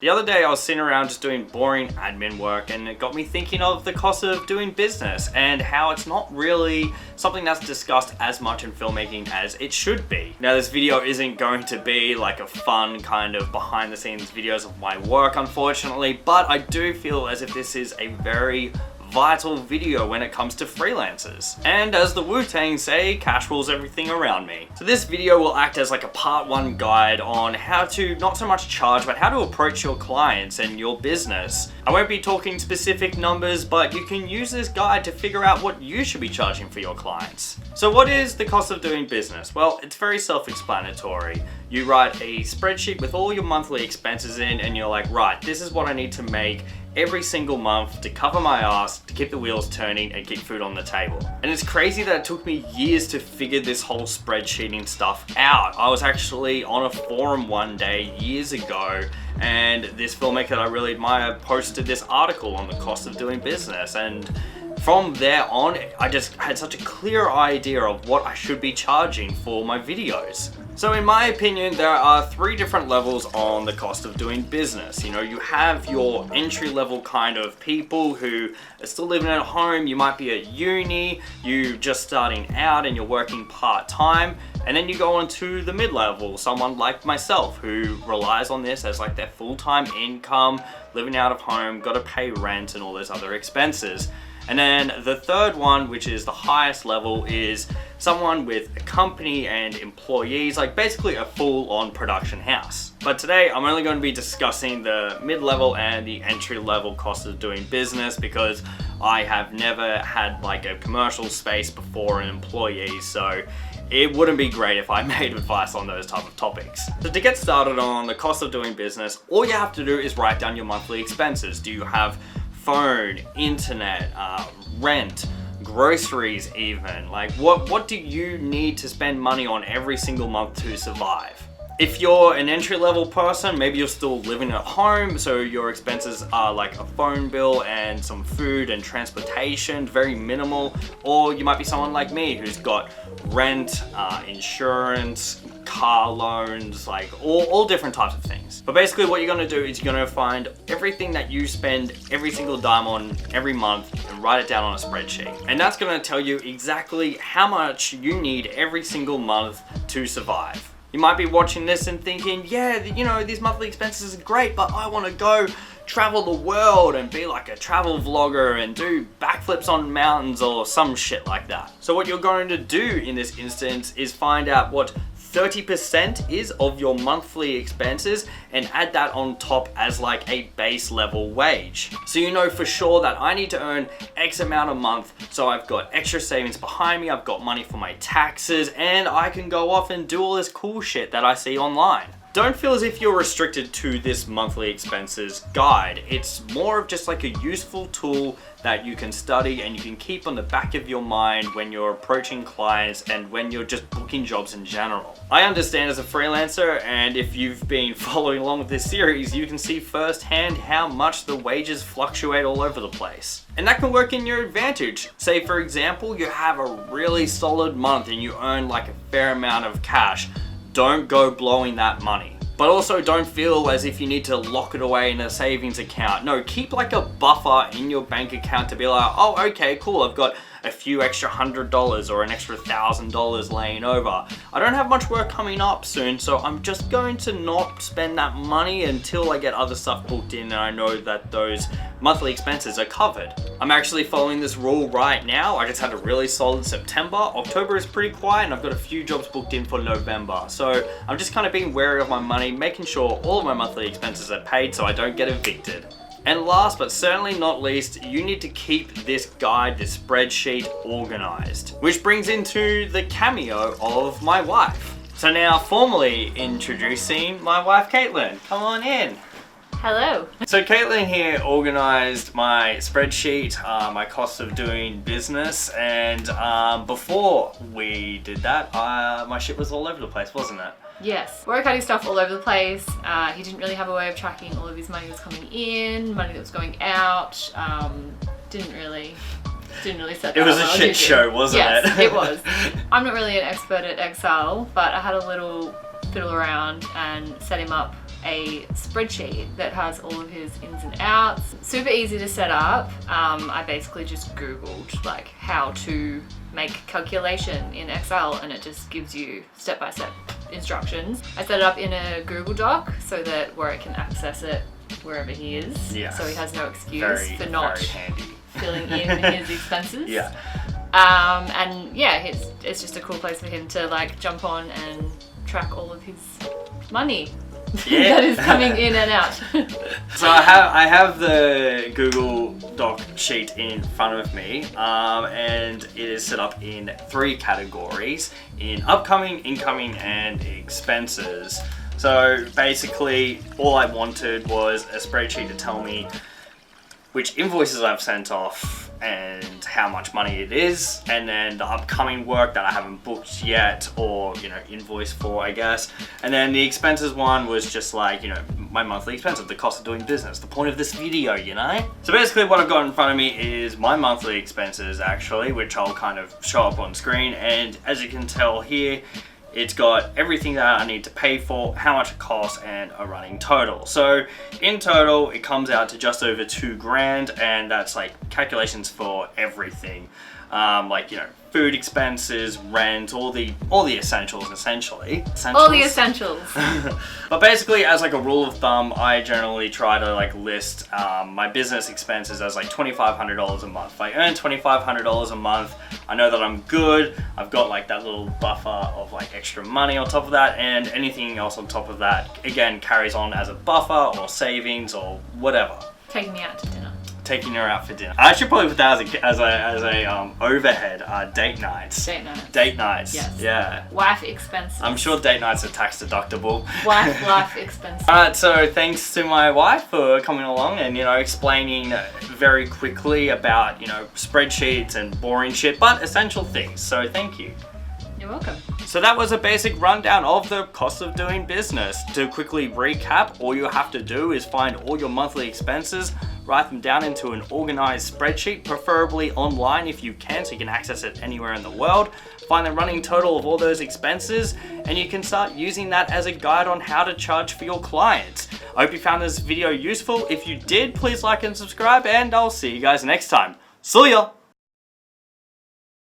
The other day I was sitting around just doing boring admin work, and it got me thinking of the cost of doing business and how it's not really something that's discussed as much in filmmaking as it should be. Now, this video isn't going to be like a fun kind of behind the scenes videos of my work, unfortunately, but I do feel as if this is a very vital video when it comes to freelancers. And as the Wu-Tang say, cash rules everything around me. So this video will act as like a part 1 guide on how to not so much charge, but how to approach your clients and your business. I won't be talking specific numbers, but you can use this guide to figure out what you should be charging for your clients. So what is the cost of doing business? Well, it's very self-explanatory. You write a spreadsheet with all your monthly expenses in, and you're like, right, this is what I need to make every single month to cover my ass, to keep the wheels turning and keep food on the table. And it's crazy that it took me years to figure this whole spreadsheeting stuff out. I was actually on a forum one day years ago, and this filmmaker that I really admire posted this article on the cost of doing business, and from there on, I just had such a clear idea of what I should be charging for my videos. So in my opinion, there are 3 different levels on the cost of doing business. You know, you have your entry-level kind of people who are still living at home. You might be at uni, you just starting out and you're working part-time. And then you go on to the mid-level, someone like myself who relies on this as like their full-time income, living out of home, got to pay rent and all those other expenses. And then the third one, which is the highest level, is someone with a company and employees, like basically a full-on production house. But today I'm only going to be discussing the mid-level and the entry-level cost of doing business, because I have never had like a commercial space before an employee, so it wouldn't be great if I made advice on those type of topics. So to get started on the cost of doing business, all you have to do is write down your monthly expenses. Do you have phone, internet, rent, groceries even? Like what do you need to spend money on every single month to survive? If you're an entry-level person, maybe you're still living at home, so your expenses are like a phone bill and some food and transportation, very minimal. Or you might be someone like me who's got rent, insurance, car loans, like all different types of things. But basically what you're gonna do is you're gonna find everything that you spend every single dime on every month and write it down on a spreadsheet. And that's gonna tell you exactly how much you need every single month to survive. You might be watching this and thinking, yeah, you know, these monthly expenses are great, but I want to go travel the world and be like a travel vlogger and do backflips on mountains or some shit like that. So what you're going to do in this instance is find out what 30% is of your monthly expenses and add that on top as like a base level wage. So you know for sure that I need to earn X amount a month, so I've got extra savings behind me, I've got money for my taxes, and I can go off and do all this cool shit that I see online. Don't feel as if you're restricted to this monthly expenses guide. It's more of just like a useful tool that you can study and you can keep on the back of your mind when you're approaching clients and when you're just booking jobs in general. I understand as a freelancer, and if you've been following along with this series, you can see firsthand how much the wages fluctuate all over the place. And that can work in your advantage. Say for example, you have a really solid month and you earn like a fair amount of cash. Don't go blowing that money. But also don't feel as if you need to lock it away in a savings account. No, keep like a buffer in your bank account to be like, oh, okay, cool, I've got a few extra $100 or an extra $1,000 laying over. I don't have much work coming up soon, so I'm just going to not spend that money until I get other stuff booked in and I know that those monthly expenses are covered. I'm actually following this rule right now. I just had a really solid September. October is pretty quiet and I've got a few jobs booked in for November. So I'm just kind of being wary of my money, making sure all of my monthly expenses are paid so I don't get evicted. And last but certainly not least, you need to keep this guide, this spreadsheet organized. Which brings into the cameo of my wife. So now formally introducing my wife, Caitlin. Come on in. Hello. So Caitlin here organized my spreadsheet, my cost of doing business, and before we did that, my shit was all over the place, wasn't it? Yes, we were cutting stuff all over the place. He didn't really have a way of tracking all of his money that was coming in, money that was going out. Didn't really set that It was up a well, shit show, wasn't it? Yes, it was. I'm not really an expert at Excel, but I had a little fiddle around and set him up a spreadsheet that has all of his ins and outs. Super easy to set up. I basically just Googled like how to make calculation in Excel, and it just gives you step-by-step instructions. I set it up in a Google Doc so that Warwick can access it wherever he is. Yes. So he has no excuse for not very handy. filling in his expenses. Yeah. And yeah, it's just a cool place for him to like jump on and track all of his money that is coming in and out. So I have the Google Doc sheet in front of me, and it is set up in 3 categories: in upcoming, incoming, and expenses. So basically, all I wanted was a spreadsheet to tell me which invoices I've sent off and how much money it is, and then the upcoming work that I haven't booked yet or, you know, invoice for, I guess. And then the expenses one was just like, you know, my monthly expenses, the cost of doing business, the point of this video, you know? So basically what I've got in front of me is my monthly expenses actually, which I'll kind of show up on screen. And as you can tell here, it's got everything that I need to pay for, how much it costs, and a running total. So in total, it comes out to just over $2,000, and that's like calculations for everything. Like, you know, food expenses, rent, all the essentials essentially. All the essentials. But basically, as like a rule of thumb, I generally try to like list my business expenses as like $2,500 a month. If I earn $2,500 a month, I know that I'm good. I've got like that little buffer of like extra money on top of that, and anything else on top of that, again, carries on as a buffer or savings or whatever. Taking me out to dinner. Taking her out for dinner. I should probably put that as a overhead. Date nights. Date nights. Date nights. Yes. Yeah. Wife expenses. I'm sure date nights are tax deductible. Wife life expenses. Alright, so thanks to my wife for coming along and, you know, explaining very quickly about, you know, spreadsheets and boring shit, but essential things. So thank you. You're welcome. So that was a basic rundown of the cost of doing business. To quickly recap, all you have to do is find all your monthly expenses, write them down into an organized spreadsheet, preferably online if you can, so you can access it anywhere in the world. Find the running total of all those expenses, and you can start using that as a guide on how to charge for your clients. I hope you found this video useful. If you did, please like and subscribe, and I'll see you guys next time. See ya!